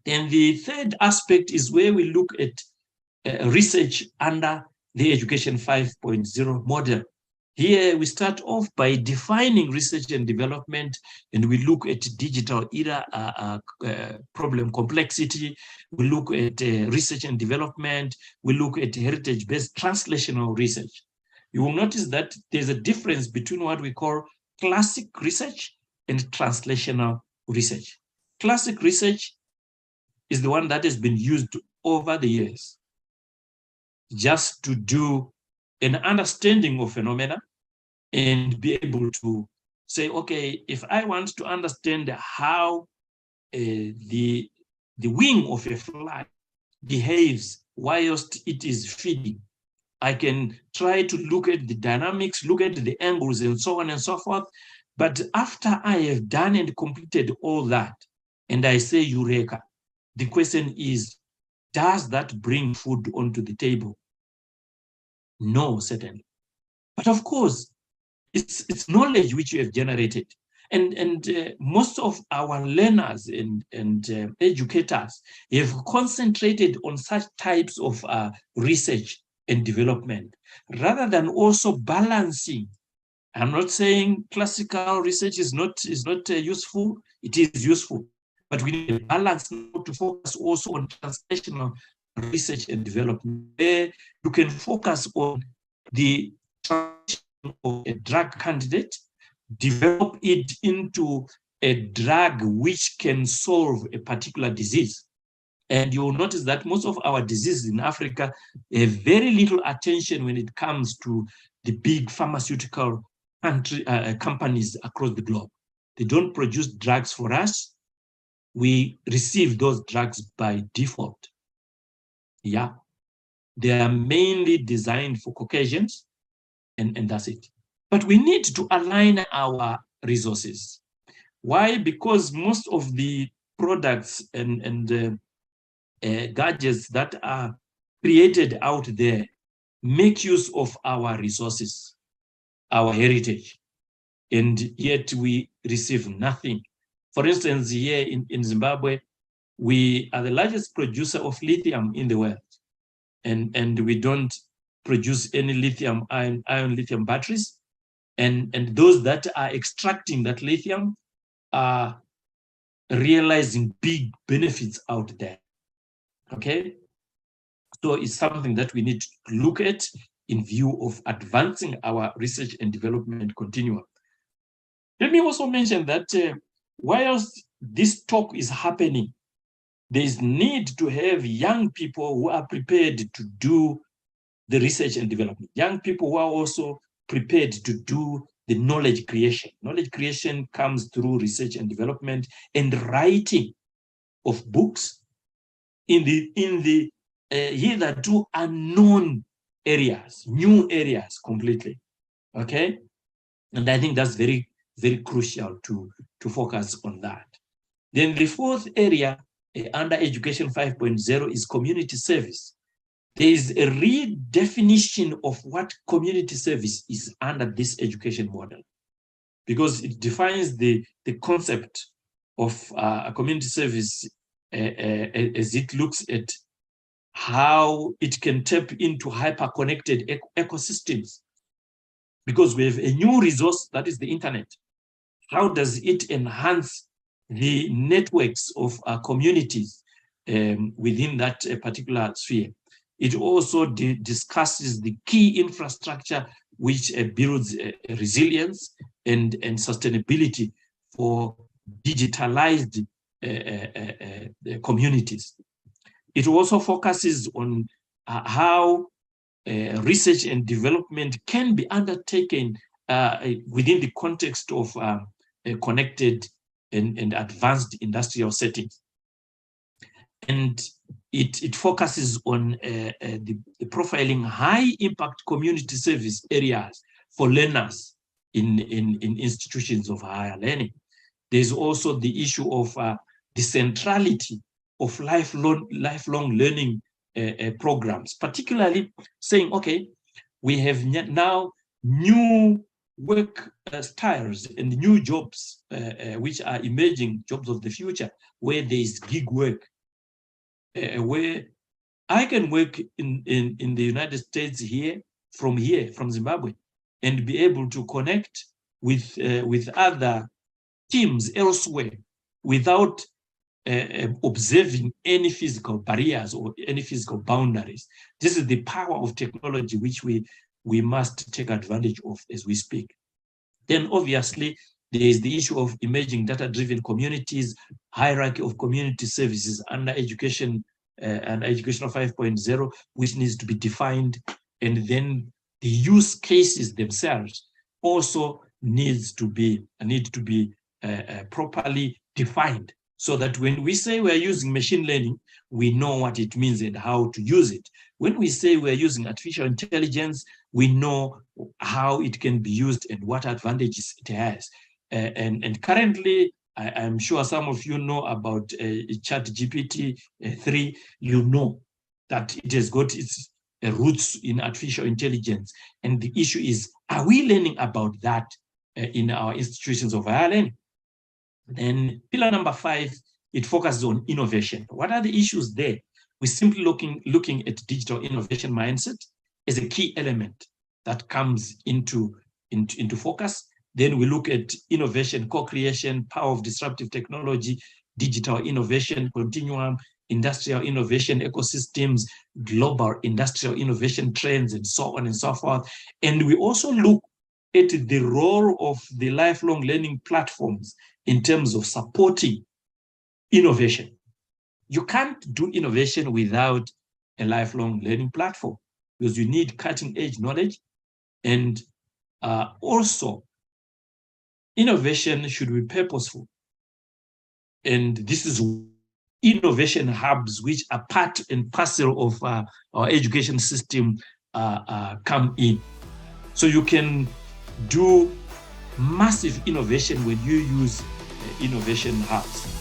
And the third aspect is where we look at research under the Education 5.0 model. Here we start off by defining research and development, and we look at digital era problem complexity. We look at research and development. We look at heritage-based translational research. You will notice that there's a difference between what we call classic research and translational research. Classic research is the one that has been used over the years just to do an understanding of phenomena and be able to say, okay, if I want to understand how the wing of a fly behaves whilst it is feeding, I can try to look at the dynamics, look at the angles, and so on and so forth. But after I have done and completed all that, and I say eureka, the question is, does that bring food onto the table? No, certainly. But of course, it's knowledge which you have generated. And most of our learners and educators have concentrated on such types of research and development, rather than also balancing. I'm not saying classical research is not useful. It is useful, but we need a balance now to focus also on translational research and development, where you can focus on the translation of a drug candidate, develop it into a drug which can solve a particular disease. And you'll notice that most of our diseases in Africa have very little attention when it comes to the big pharmaceutical companies across the globe. They don't produce drugs for us. We receive those drugs by default. Yeah. They are mainly designed for Caucasians, and that's it. But we need to align our resources. Why? Because most of the products and gadgets that are created out there make use of our resources, our heritage, and yet we receive nothing. For instance, here in Zimbabwe, we are the largest producer of lithium in the world, and we don't produce any ion lithium batteries, and those that are extracting that lithium are realizing big benefits out there. Okay, so it's something that we need to look at in view of advancing our research and development continuum. Let me also mention that whilst this talk is happening, there is need to have young people who are prepared to do the research and development, young people who are also prepared to do the knowledge creation. Knowledge creation comes through research and development and writing of books in the hitherto unknown areas, new areas completely. Okay, and I think that's very, very crucial to focus on that. Then the fourth area under Education 5.0 is community service. There is a redefinition of what community service is under this education model, because it defines the concept of a community service as it looks at how it can tap into hyper-connected ecosystems. Because we have a new resource, that is the internet. How does it enhance the networks of communities within that particular sphere? It also discusses the key infrastructure which builds resilience and sustainability for digitalized communities. It also focuses on how research and development can be undertaken within the context of connected and advanced industrial settings. And it focuses on the profiling high impact community service areas for learners in institutions of higher learning. There's also the issue of the centrality of lifelong learning programs, particularly saying, okay, we have now new work styles and new jobs which are emerging, jobs of the future, where there is gig work. where I can work in the United States from Zimbabwe, and be able to connect with other teams elsewhere without observing any physical barriers or any physical boundaries. This is the power of technology, which we must take advantage of as we speak. Then obviously, there is the issue of emerging data-driven communities, hierarchy of community services under education and educational 5.0, which needs to be defined. And then the use cases themselves also need to be properly defined, so that when we say we're using machine learning, we know what it means and how to use it. When we say we're using artificial intelligence, we know how it can be used and what advantages it has. And currently, I'm sure some of you know about ChatGPT 3. You know that it has got its roots in artificial intelligence. And the issue is, are we learning about that in our institutions of higher learning? Then pillar number 5, it focuses on innovation. What are the issues there? We're simply looking at digital innovation mindset as a key element that comes into focus. Then we look at innovation, co-creation, power of disruptive technology, digital innovation continuum, industrial innovation ecosystems, global industrial innovation trends, and so on and so forth. And we also look at the role of the lifelong learning platforms in terms of supporting innovation. You can't do innovation without a lifelong learning platform, because you need cutting-edge knowledge. And also, innovation should be purposeful. And this is innovation hubs, which are part and parcel of our education system, come in. So you can do massive innovation when you use innovation hubs.